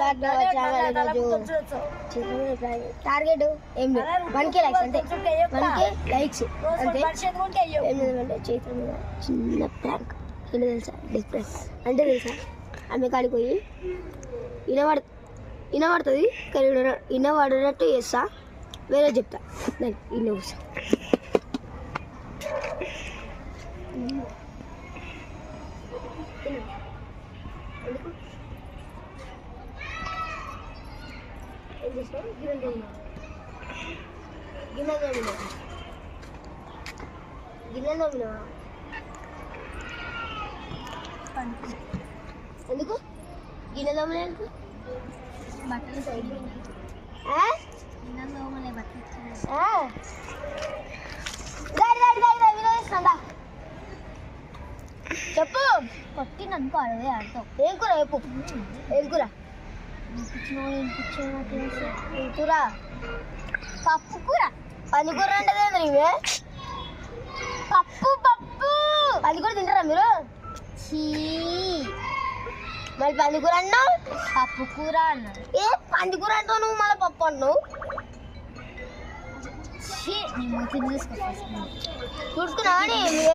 Back to our channel. Target ఏం లేదు, 1K likes అంతే, 1K లైక్స్ అంతే. ఏం లేదంటే చేతుల మీద చిన్న ప్రాంక్. ఏంటో తెలుసా? డిఫరెన్స్ అంటే తెలుసా? ఆమె కాడికి పోయి వినబడుతుంది కానీ వినబడినట్టు చేస్తా, వేరే చెప్తా. ఇన్న కూర్చో. ఎందుకు గిన్నె దోమలేదు? బట్టలు సైడ్ చెప్పు. కొట్టిననుకో అడవే ఆడతావు. ఏం కూర చెప్పు, ఏం కూర? కూర పప్పు కూర. పందికూర అంటే నీవే పప్పు పప్పు. పందికూర తింటారా మీరు? మళ్ళీ పందికూర అన్నావు, పప్పు కూర అన్నావు. ఏ పందికూర అంటావు నువ్వు, మళ్ళీ పప్పు అన్నావు. చూసుకున్నా